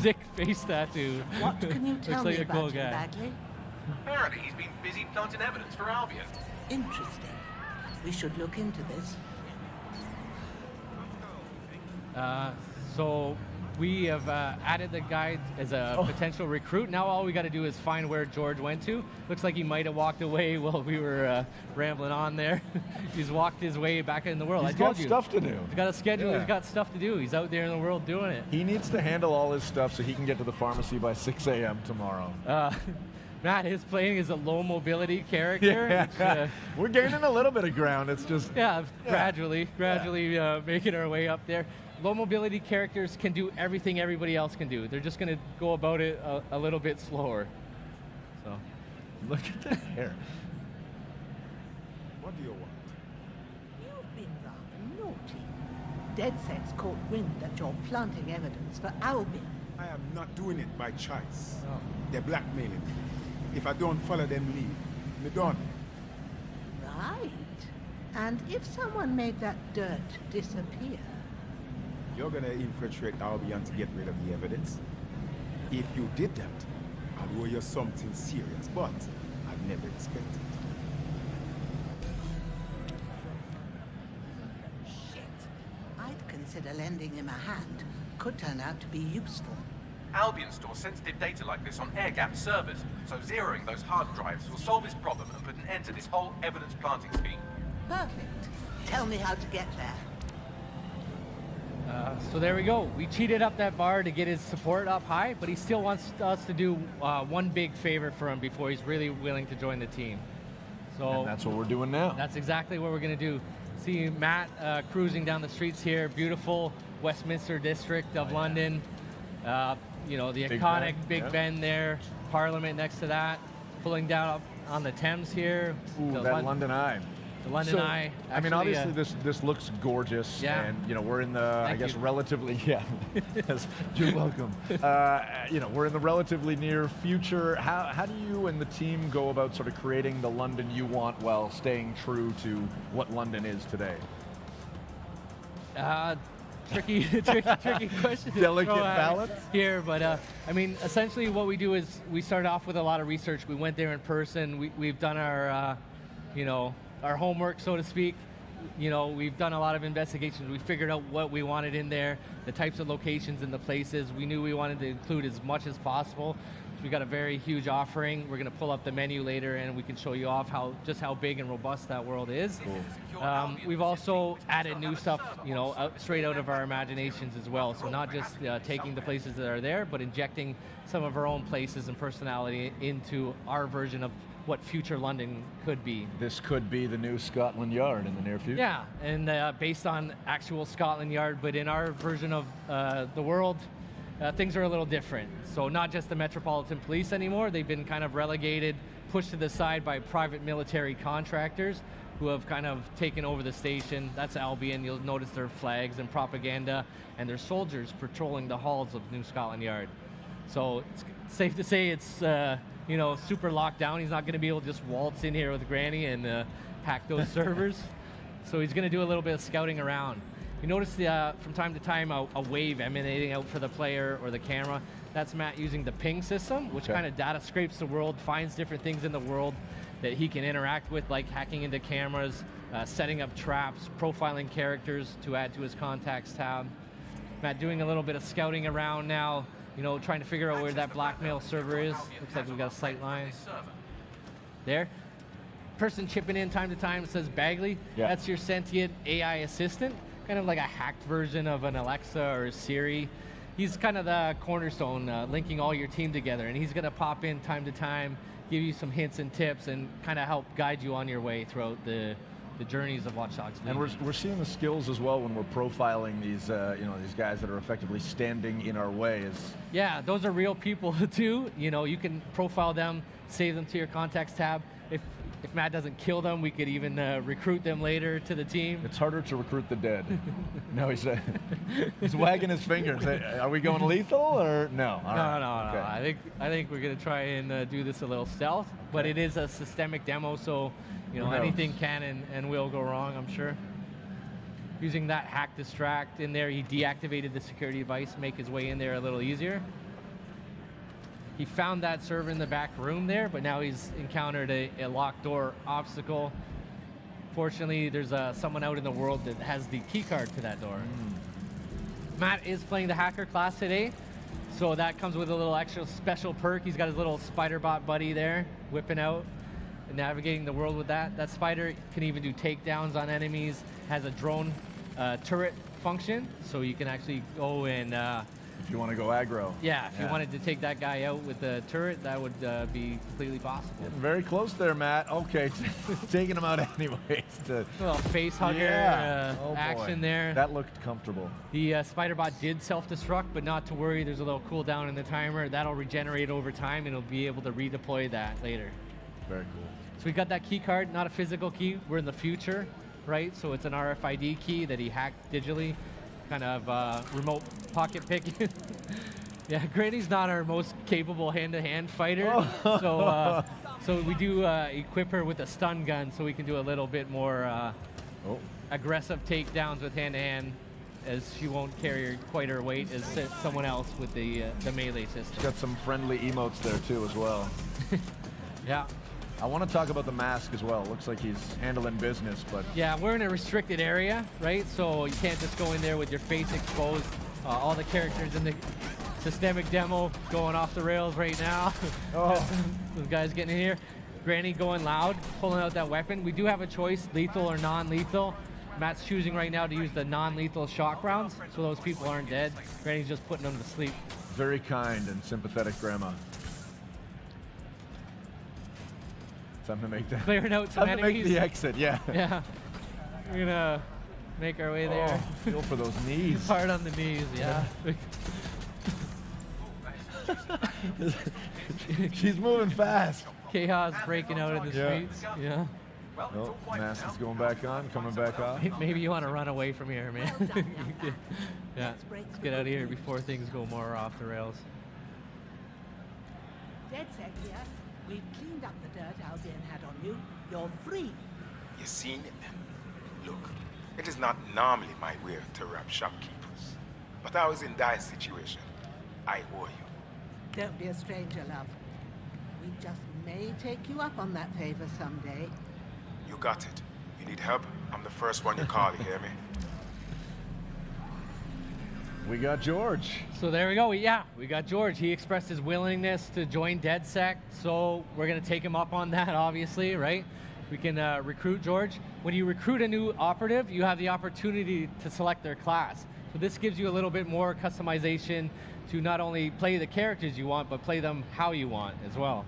sick face tattoo. What can you tell Looks like me a cool about him, guy. Bagley? Apparently, he's been busy planting evidence for Albion. Interesting. We should look into this. So we have added the guy as a potential recruit. Now all we got to do is find where George went to. Looks like he might have walked away while we were rambling on there. He's walked his way back in the world. He's I told got you. stuff to do. He's got a schedule. Yeah. He's got stuff to do. He's out there in the world doing it. He needs to handle all his stuff so he can get to the pharmacy by 6 a.m. tomorrow. Matt is playing as a low mobility character. Yeah. We're gaining a little bit of ground. It's just gradually making our way up there. Low mobility characters can do everything everybody else can do. They're just going to go about it a little bit slower. So, look at that hair. What do you want? You've been rather naughty. DedSec's caught wind that you're planting evidence for Albion. I am not doing it by choice. Oh. They're blackmailing me. If I don't follow them lead, me done. Right. And if someone made that dirt disappear, You're gonna infiltrate Albion to get rid of the evidence? If you did that, I'd owe you something serious, but I'd never expect it. shit. I'd consider lending him a hand. Could turn out to be useful. Albion stores sensitive data like this on air-gapped servers, so zeroing those hard drives will solve this problem and put an end to this whole evidence planting scheme. Perfect. Tell me how to get there. so there we go. We cheated up that bar to get his support up high, but he still wants us to do one big favor for him before he's really willing to join the team. So And that's what we're doing now. that's exactly what we're going to do. See Matt cruising down the streets here, beautiful Westminster district of London. You know, the Big iconic Ben, Big yeah. Ben there, Parliament next to that, pulling down up on the Thames here. Ooh, the that London Eye. The London So, Eye. I mean, Actually, obviously this looks gorgeous, Yeah. and you know we're in the I Thank guess you. relatively yes, you're welcome. You know we're in the relatively near future. How do you and the team go about sort of creating the London you want while staying true to what London is today? tricky question. to Delicate throw at me balance? here, but I mean, essentially what we do is we start off with a lot of research. We went there in person. We've done our, you know, our homework, so to speak. You know, we've done a lot of investigations. We figured out what we wanted in there, the types of locations and the places. We knew we wanted to include as much as possible. We got a very huge offering. We're going to pull up the menu later, and we can show you off just how big and robust that world is. We've also added new stuff, you know, straight out of our imaginations as well. So not just taking the places that are there, but injecting some of our own places and personality into our version of what future London could be. This could be the new Scotland Yard in the near future. Yeah, and based on actual Scotland Yard, but in our version of the world, things are a little different. So not just the Metropolitan Police anymore, they've been kind of relegated, pushed to the side by private military contractors who have kind of taken over the station. That's Albion. You'll notice their flags and propaganda and their soldiers patrolling the halls of New Scotland Yard. So it's safe to say it's you know, super locked down. He's not going to be able to just waltz in here with Granny and hack those servers. So he's going to do a little bit of scouting around. You notice from time to time a wave emanating out for the player or the camera. That's Matt using the ping system, which kind of data scrapes the world, finds different things in the world that he can interact with, like hacking into cameras, setting up traps, profiling characters to add to his contacts tab. Matt doing a little bit of scouting around now, you know, trying to figure out where that blackmail server is. Looks like we've got a sight line. There. Person chipping in time to time says Bagley. Yeah. That's your sentient AI assistant, kind of like a hacked version of an Alexa or a Siri. He's kind of the cornerstone, linking all your team together, and he's going to pop in time to time, give you some hints and tips, and kind of help guide you on your way throughout the journeys of Watch Dogs And Legion. we're seeing the skills as well when we're profiling these you know, these guys that are effectively standing in our way. Yeah, those are real people too. You know, you can profile them, save them to your contacts tab. If Matt doesn't kill them, we could even recruit them later to the team. It's harder to recruit the dead. No, he's wagging his fingers. Are we going lethal or no? All right. No. Okay. I think we're gonna try and do this a little stealth, but it is a systemic demo, so you know Who knows? anything can and will go wrong, I'm sure. Using that hack distract in there, he deactivated the security device, make his way in there a little easier. He found that server in the back room there, but now he's encountered a locked door obstacle. Fortunately, there's someone out in the world that has the key card to that door. Matt is playing the hacker class today, so that comes with a little extra special perk. He's got his little spider bot buddy there, whipping out and navigating the world with that. That spider can even do takedowns on enemies, has a drone turret function, so you can actually go and If you want to go aggro. yeah, if you wanted to take that guy out with the turret, that would be completely possible. Getting very close there, Matt. Okay, taking him out anyways. A little face hugger Oh, boy. action there. That looked comfortable. The spider bot did self-destruct, but not to worry. There's a little cooldown in the timer. That'll regenerate over time, and it'll be able to redeploy that later. Very cool. So we got that key card, not a physical key. We're in the future, right? So it's an RFID key that he hacked digitally, kind of remote pocket picking. Yeah, Granny's not our most capable hand-to-hand fighter, so we do equip her with a stun gun, so we can do a little bit more aggressive takedowns with hand-to-hand, as she won't carry quite her weight as someone else with the melee system. Got some friendly emotes there too as well. Yeah. I want to talk about the mask as well. Looks like he's handling business, but Yeah, we're in a restricted area, right? So you can't just go in there with your face exposed. All the characters in the systemic demo going off the rails right now. Oh. Those guys getting in here. Granny going loud, pulling out that weapon. We do have a choice, lethal or non-lethal. Matt's choosing right now to use the non-lethal shock rounds, so those people aren't dead. Granny's just putting them to sleep. very kind and sympathetic grandma. Time to make that. Clearing out some Time to make enemies. the exit, yeah. Yeah. We're gonna make our way there. Oh, feel for those knees. Hard on the knees, yeah. She's moving fast. Chaos breaking out in the Yeah. streets. Yeah. Well, it's Oh, all quiet mask now. is going back on, coming back off. Maybe you want to run away from here, man. Well done, young man. Yeah. Let's break Let's the get out of here news. before things go more off the rails. DedSec here. We've cleaned up the dirt Albion had on you. You're free. You seen it? Look, it is not normally my way to rob shopkeepers. But I was in dire situation. I owe you. Don't be a stranger, love. We just may take you up on that favor someday. You got it. You need help? I'm the first one you call, you hear me? We got George. So there we go. Yeah, we got George. He expressed his willingness to join DedSec, so we're going to take him up on that, obviously, right? We can recruit George. When you recruit a new operative, you have the opportunity to select their class. So this gives you a little bit more customization to not only play the characters you want, but play them how you want as well.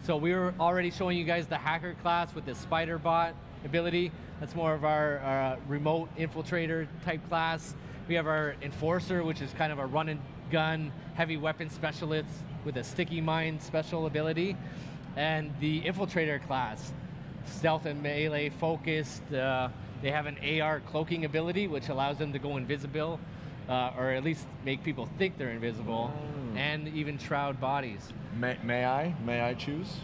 So we were already showing you guys the hacker class with the spider bot ability. That's more of our remote infiltrator type class. We have our enforcer, which is kind of a run and gun heavy weapon specialist with a sticky mine special ability. And the infiltrator class, stealth and melee focused. They have an AR cloaking ability, which allows them to go invisible, or at least make people think they're invisible, and even shroud bodies. May I choose?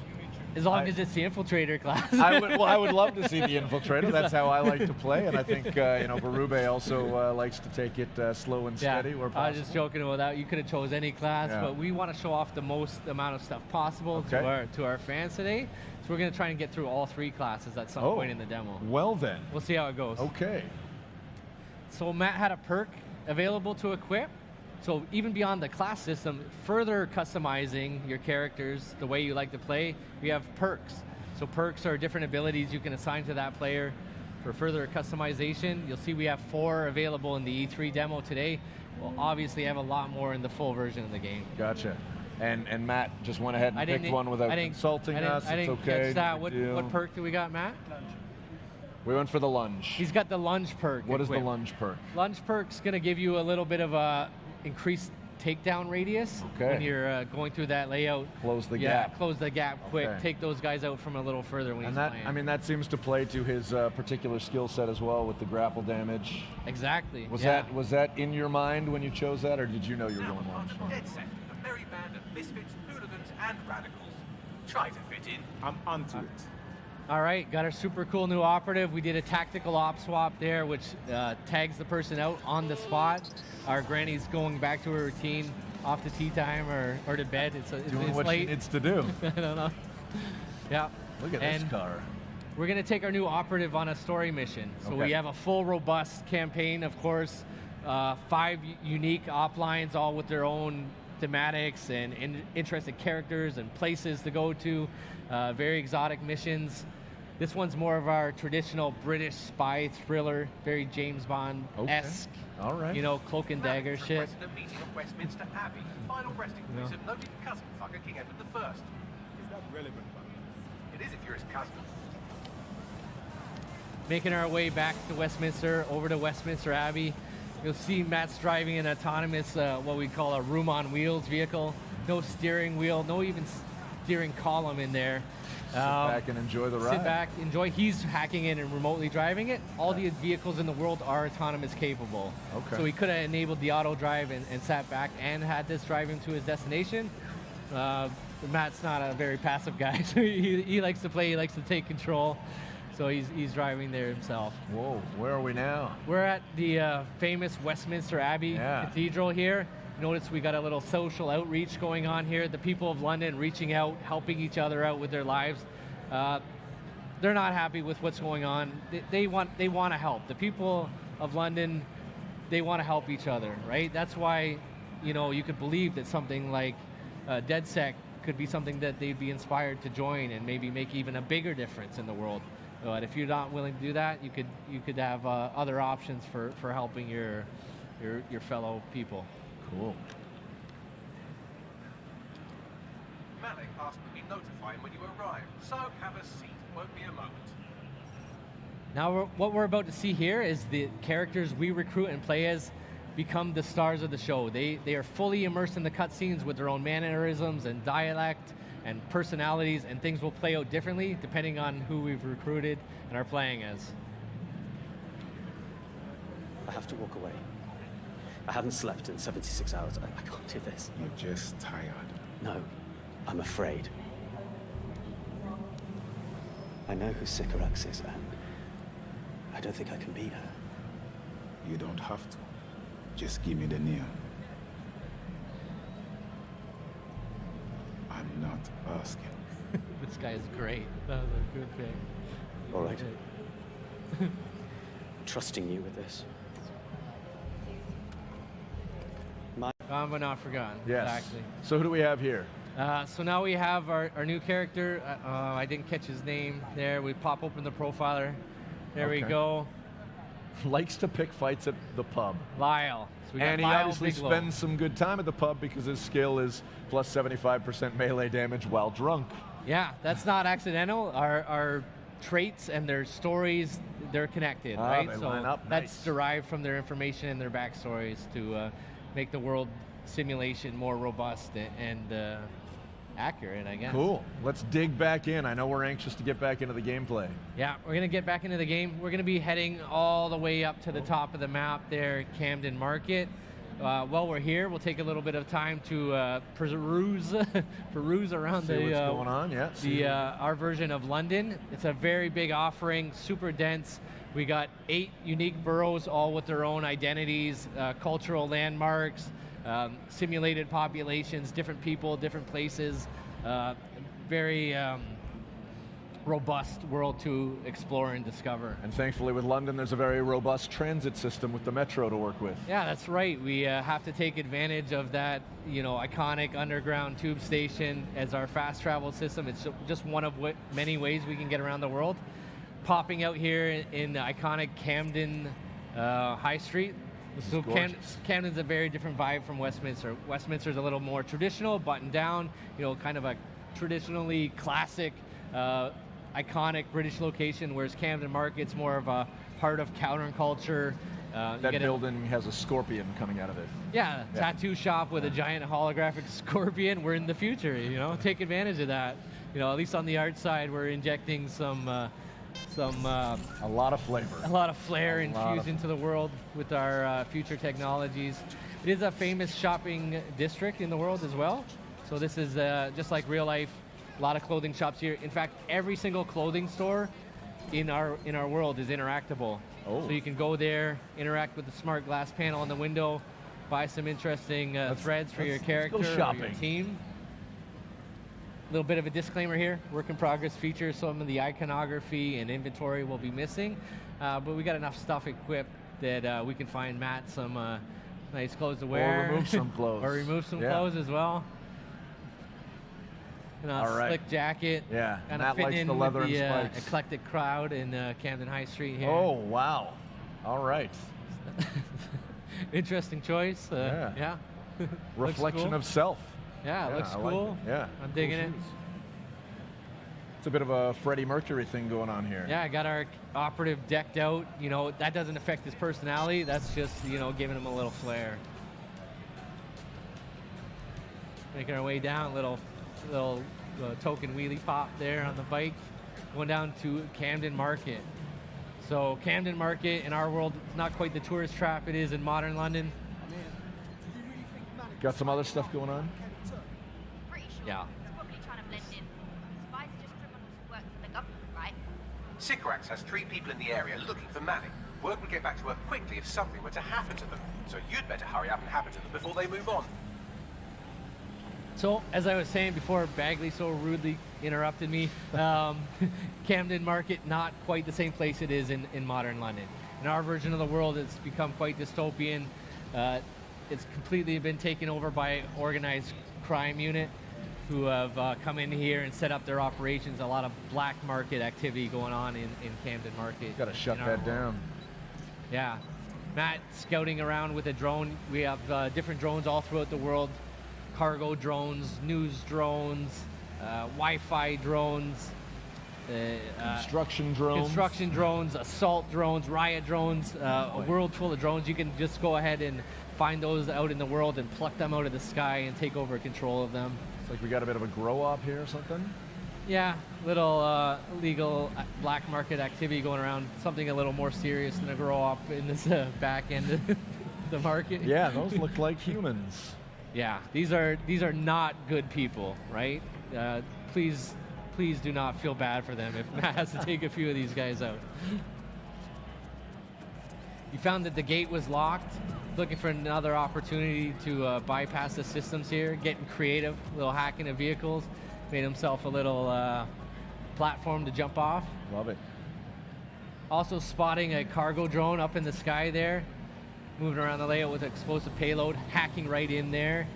As long as it's the infiltrator class. I would love to see the infiltrator. That's how I like to play, and I think Berube also likes to take it slow and steady where I was possible. just joking about that. You could have chose any class, Yeah. but we want to show off the most amount of stuff possible Okay. to our fans today. So we're going to try and get through all three classes at some point in the demo. Well then. We'll see how it goes. Okay. So Matt had a perk available to equip. So even beyond the class system, further customizing your characters the way you like to play, we have perks. So perks are different abilities you can assign to that player for further customization. You'll see we have 4 available in the E3 demo today. We'll obviously have a lot more in the full version of the game. Gotcha. And Matt just went ahead and picked one without consulting us. I didn't It's okay. catch that. no What, big deal. what perk do we got, Matt? We went for the lunge. He's got the lunge perk. What is the equipped. lunge perk? Lunge perk's gonna give you a little bit of a increased takedown radius Okay. when you're going through that layout. Close the Yeah, gap. close the gap quick. Okay. Take those guys out from a little further when And he's that, playing. I mean, that seems to play to his particular skill set as well with the grapple damage. exactly. Was yeah. that in your mind when you chose that, or did you know you were Now, going on lunge? the DedSec, a merry band of misfits, hooligans, and radicals. Try to fit in. I'm onto it. All right, got our super cool new operative. We did a tactical op swap there, which tags the person out on the spot. Our Granny's going back to her routine, off to tea time or to bed. It's Doing what late. she needs to do. I don't know. Yeah. Look at And this car. we're going to take our new operative on a story mission. So we Okay. have a full, robust campaign, of course. 5 unique op lines, all with their own thematics and interesting characters and places to go to. Very exotic missions. This one's more of our traditional British spy thriller, very James Bond-esque. Okay. All right. You know, cloak and dagger Malik shit. requested a meeting at Westminster Abbey, final resting place of noted cousin fucker King Edward I. Is that relevant, man? It is if you're his cousin. Making our way back to Westminster, over to Westminster Abbey. You'll see Matt's driving an autonomous, what we call a room on wheels vehicle. No steering wheel, no even steering column in there. Sit back and enjoy the ride. Sit back, enjoy. He's hacking it and remotely driving it. All the vehicles in the world are autonomous capable. Okay. So he could have enabled the auto drive and sat back and had this drive him to his destination. Matt's not a very passive guy, so he likes to play, he likes to take control. So he's driving there himself. Whoa, where are we now? We're at the famous Westminster Abbey Yeah. Cathedral here. Notice we got a little social outreach going on here. The people of London reaching out, helping each other out with their lives. They're not happy with what's going on. They want to help. The people of London, they want to help each other, right? That's why, you know, you could believe that something like DedSec could be something that they'd be inspired to join and maybe make even a bigger difference in the world. But if you're not willing to do that, you could have other options for helping your fellow people. Cool. Malik asked that we notify him when you arrive, so have a seat. Won't be a moment. Now, what we're about to see here is the characters we recruit and play as become the stars of the show. They are fully immersed in the cutscenes with their own mannerisms and dialect and personalities, and things will play out differently depending on who we've recruited and are playing as. I have to walk away. I haven't slept in 76 hours. I can't do this. You're just tired. No, I'm afraid. I know who Sycorax is, and I don't think I can beat her. You don't have to. Just give me the name. I'm not asking. This guy is great. That was a good pick. All right. Trusting you with this. Gone but not forgotten. Yes. Exactly. So who do we have here? So now we have our new character. I didn't catch his name there. We pop open the profiler. There we Okay. go. Likes to pick fights at the pub. Lyle. So we got And he Lyle obviously Bigelow. spends some good time at the pub because his skill is plus 75% melee damage while drunk. Yeah, that's not accidental. Our traits and their stories, they're connected, Ah, right? they So line up. that's Nice. derived from their information and their backstories to make the world simulation more robust and accurate, I guess. Cool. Let's dig back in. I know we're anxious to get back into the gameplay. Yeah, we're gonna get back into the game. We're gonna be heading all the way up to the top of the map there, Camden Market. While we're here, we'll take a little bit of time to peruse around See what's going on, yeah. see our version of London. It's a very big offering, super dense. We got 8 unique boroughs, all with their own identities, cultural landmarks, simulated populations, different people, different places. Very robust world to explore and discover. And thankfully with London, there's a very robust transit system with the metro to work with. Yeah, that's right. We have to take advantage of that, you know, iconic underground tube station as our fast travel system. It's just one of many ways we can get around the world. Popping out here in the iconic Camden High Street. So gorgeous. Camden's a very different vibe from Westminster. Westminster's a little more traditional, buttoned down, you know, kind of a traditionally classic, iconic British location, whereas Camden Market's more of a heart of counterculture. That building has a scorpion coming out of it. Yeah, tattoo shop with a giant holographic scorpion. We're in the future, you know, take advantage of that. You know, at least on the art side, we're injecting a lot of flavor. a lot of flair infused into the world with our future technologies. It is a famous shopping district in the world as well. So this is just like real life, a lot of clothing shops here. In fact, every single clothing store in our world is interactable. Oh. So you can go there, interact with the smart glass panel on the window, buy some interesting threads for your let's go character or your shopping. team. A little bit of a disclaimer here, work in progress features, some of the iconography and inventory will be missing, but we got enough stuff equipped that we can find Matt some nice clothes to wear. remove some clothes. Or remove some Yeah. clothes as well. All right. Slick jacket. Yeah, Kind Matt of fitting likes in the leather with the and spikes. eclectic crowd in Camden High Street here. Oh, wow. All right. Interesting choice. Yeah. Yeah. Looks Reflection cool. of self. Yeah, it looks I like cool. it. Yeah. I'm digging Cool it. shoes. It's a bit of a Freddie Mercury thing going on here. Yeah, I got our operative decked out. You know, that doesn't affect his personality. That's just, you know, giving him a little flair. Making our way down, little token wheelie pop there on the bike. Going down to Camden Market. So Camden Market in our world, it's not quite the tourist trap it is in modern London. Got some other stuff going on? Pretty sure. Yeah. He's probably trying to blend in. Spies are just criminals who work for the government, right? Sycorax has 3 people in the area looking for Manning. Word would get back to her quickly if something were to happen to them. So you'd better hurry up and happen to them before they move on. So, as I was saying before, Bagley so rudely interrupted me. Camden Market, not quite the same place it is in modern London. In our version of the world, it's become quite dystopian. It's completely been taken over by organized crime unit who have come in here and set up their operations. A lot of black market activity going on in Camden Market. Got to shut in our that world. down. Yeah. Matt scouting around with a drone. We have different drones all throughout the world. Cargo drones, news drones, Wi-Fi drones, Construction drones. construction drones, assault drones, riot drones, a world full of drones. You can just go ahead and find those out in the world and pluck them out of the sky and take over control of them. It's like we got a bit of a grow up here or something. Yeah, little legal black market activity going around. Something a little more serious than a grow up in this back end of the market. Yeah, those look like humans. Yeah, these are not good people, right? Please do not feel bad for them if Matt has to take a few of these guys out. You found that the gate was locked. Looking for another opportunity to bypass the systems here. Getting creative, a little hacking of vehicles. Made himself a little platform to jump off. Love it. Also spotting a cargo drone up in the sky there. Moving around the layout with explosive payload, hacking right in there,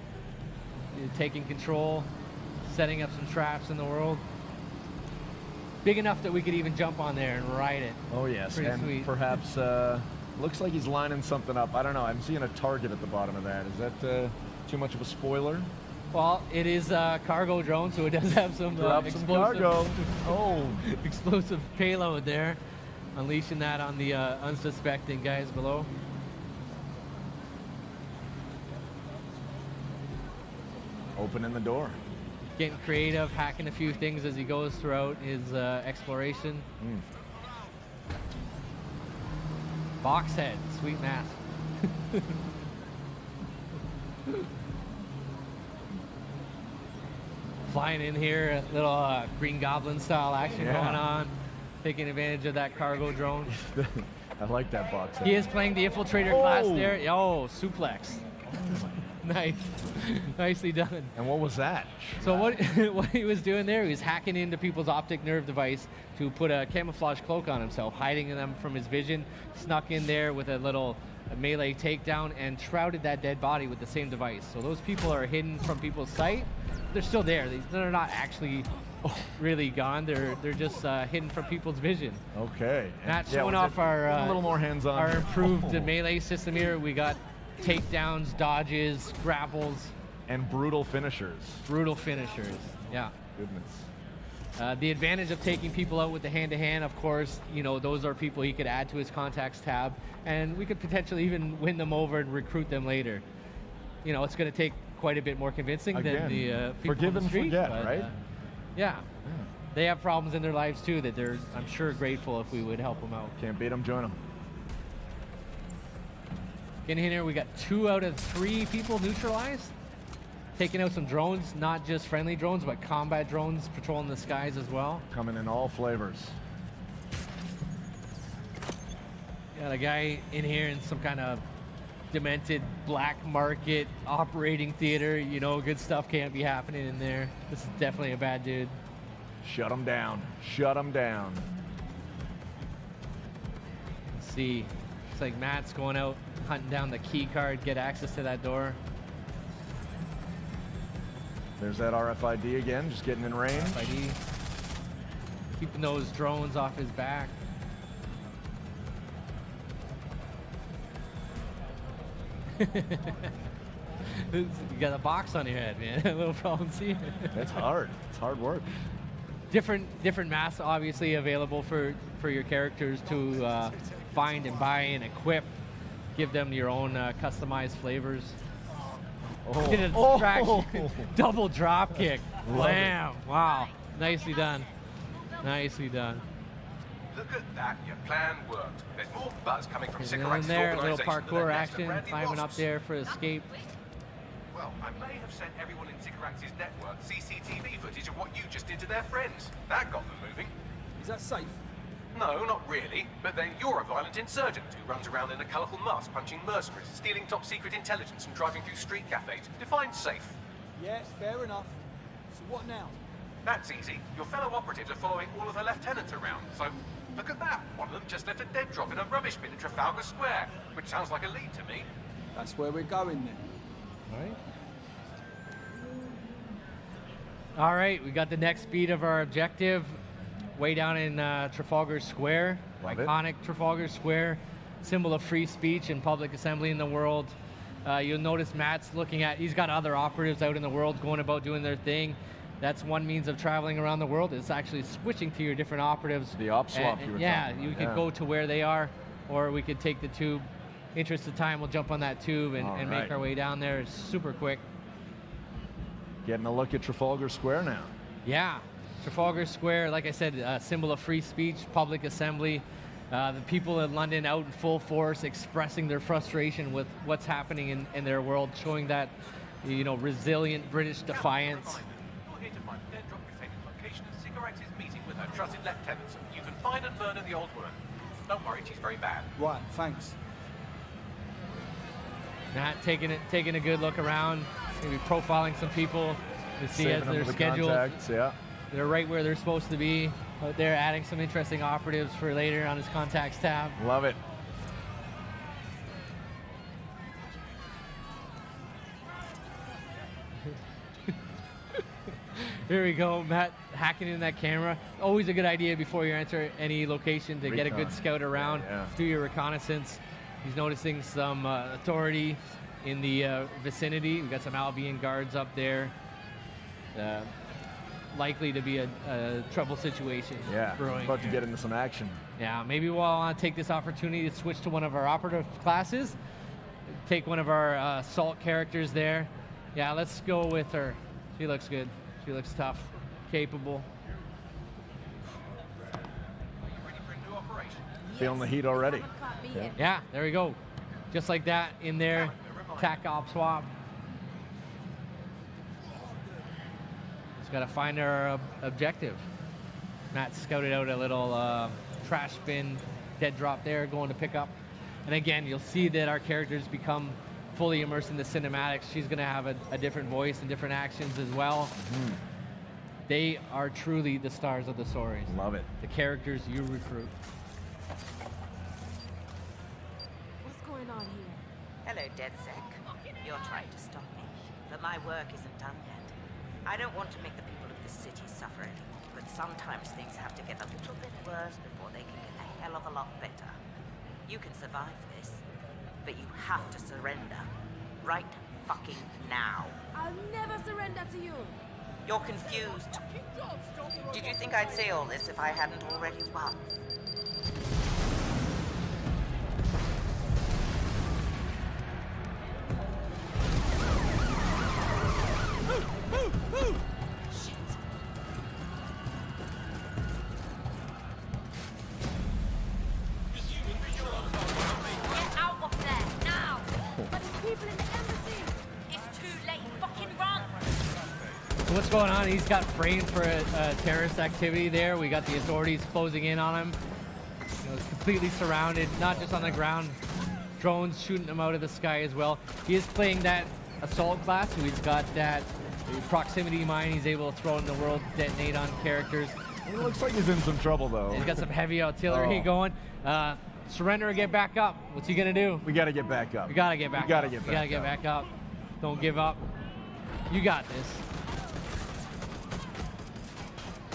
taking control, setting up some traps in the world. Big enough that we could even jump on there and ride it. Oh yes, Pretty and sweet. perhaps looks like he's lining something up. I don't know. I'm seeing a target at the bottom of that. Is that too much of a spoiler? Well, it is a cargo drone, so it does have some Drop some explosive, cargo. Oh, explosive payload there, unleashing that on the unsuspecting guys below. opening the door. Getting creative, hacking a few things as he goes throughout his exploration. Box head, sweet mask. Flying in here, a little Green Goblin style action Yeah. going on, taking advantage of that cargo drone. I like that box head. He is playing the infiltrator class Oh. there. Oh, suplex. Nice. Nicely done. And what was that? So what what he was doing there, he was hacking into people's optic nerve device to put a camouflage cloak on himself, hiding them from his vision, snuck in there with a little melee takedown and shrouded that dead body with the same device. So those people are hidden from people's sight. They're still there. They're not actually really gone. They're just hidden from people's vision. Okay. Not Yeah, showing we're off our a little more hands-on. our improved Oh. melee system here. We got takedowns, dodges, grapples, And brutal finishers. brutal finishers. Yeah. Goodness. The advantage of taking people out with the hand-to-hand, of course, you know, those are people he could add to his contacts tab, and we could potentially even win them over and recruit them later. You know, it's going to take quite a bit more convincing Again, than the people forgive on the and street, forget, but, right? Yeah. They have problems in their lives too that they're, I'm sure, grateful if we would help them out. Can't beat them, join them. Getting in here, we got 2 out of 3 people neutralized. Taking out some drones, not just friendly drones, but combat drones patrolling the skies as well. Coming in all flavors. Got a guy in here in some kind of demented black market operating theater. You know, good stuff can't be happening in there. This is definitely a bad dude. Shut them down. Shut them down. Let's see. Looks like Matt's going out hunting down the key card, get access to that door. There's that RFID again, just getting in range. RFID. Keeping those drones off his back. You got a box on your head, man. A little problem seeing. It's hard. It's hard work. Different masks obviously available for your characters to find and buy and equip. Give them your own customized flavors. Oh. Get a distraction. Double drop kick. Blam. Wow. Nicely done. Nicely done. Look at that, your plan worked. There's more buzz coming from There's Sycorax's there, a little organisation than parkour that nest of action, Randy climbing up wasps. there for escape. Well, I may have sent everyone in Sycorax's network CCTV footage of what you just did to their friends. That got them moving. Is that safe? No, not really. But then you're a violent insurgent who runs around in a colourful mask punching mercenaries, stealing top secret intelligence and driving through street cafes. Define safe. Yeah, fair enough. So what now? That's easy. Your fellow operatives are following all of the lieutenants around. So, look at that. One of them just left a dead drop in a rubbish bin in Trafalgar Square, which sounds like a lead to me. That's where we're going then. All right, we got the next beat of our objective way down in Trafalgar Square. Love it. Iconic Trafalgar Square, symbol of free speech and public assembly in the world. You'll notice Matt's looking at, he's got other operatives out in the world going about doing their thing. That's one means of traveling around the world. It's actually switching to your different operatives. The op swap you were yeah, talking you about, could yeah. go to where they are, or we could take the tube. Interest of time, we'll jump on that tube and All make right. our way down there. It's super quick. Getting a look at Trafalgar Square now. Yeah, Trafalgar Square, like I said, a symbol of free speech, public assembly. The people in London out in full force expressing their frustration with what's happening in their world, showing that, you know, resilient British defiance. You're here to find a dead drop containing location of Sycorax's meeting with her trusted lieutenants. You can find and murder the old woman. Don't worry, she's very bad. Right, thanks. Matt taking a good look around, maybe profiling some people to see Saving as them their for the schedules. contacts, yeah. They're right where they're supposed to be. Out there adding some interesting operatives for later on his contacts tab. Love it. Here we go, Matt hacking in that camera. Always a good idea before you enter any location to get a good Recon. scout around, Yeah. do your reconnaissance. He's noticing some authority in the vicinity. We've got some Albion guards up there. Likely to be a trouble situation Yeah. brewing. About to here. get into some action. Yeah, maybe we'll take this opportunity to switch to one of our operative classes. Take one of our assault characters there. Yeah, let's go with her. She looks good. She looks tough, capable. Are you ready for a new operation? Feeling the heat already. Yeah. Yeah, there we go. Just like that in there. Tac op swap. Just gotta find our objective. Matt scouted out a little trash bin, dead drop there, going to pick up. And again, you'll see that our characters become fully immersed in the cinematics. She's gonna have a different voice and different actions as well. They are truly the stars of the stories. Love it. The characters you recruit. What's going on here? Hello, DedSec. You're trying to stop me, but my work isn't done yet. I don't want to make the people of this city suffer anymore, but sometimes things have to get a little bit worse before they can get a hell of a lot better. You can survive this, but you have to surrender. Right fucking now. I'll never surrender to you. You're confused. Did you think I'd say all this if I hadn't already won? Get out of there, now! But there's people in the embassy. It's too late. Fucking run! So what's going on? He's got framed for a terrorist activity there. We got the authorities closing in on him. You know, completely surrounded, not just on the ground, drones shooting him out of the sky as well. He is playing that assault class, so he's got that proximity mine he's able to throw in the world, detonate on characters. It looks like he's in some trouble, though. He's got some heavy artillery going. Surrender or get back up. What's he gonna do? We got to get back up. We gotta get back We gotta up. get We gotta back get up. back up. Don't give up. You got this.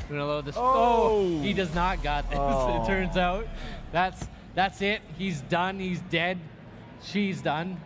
We're gonna load this. Oh! He does not got this. Oh. It turns out that's it. He's done. He's dead. She's done.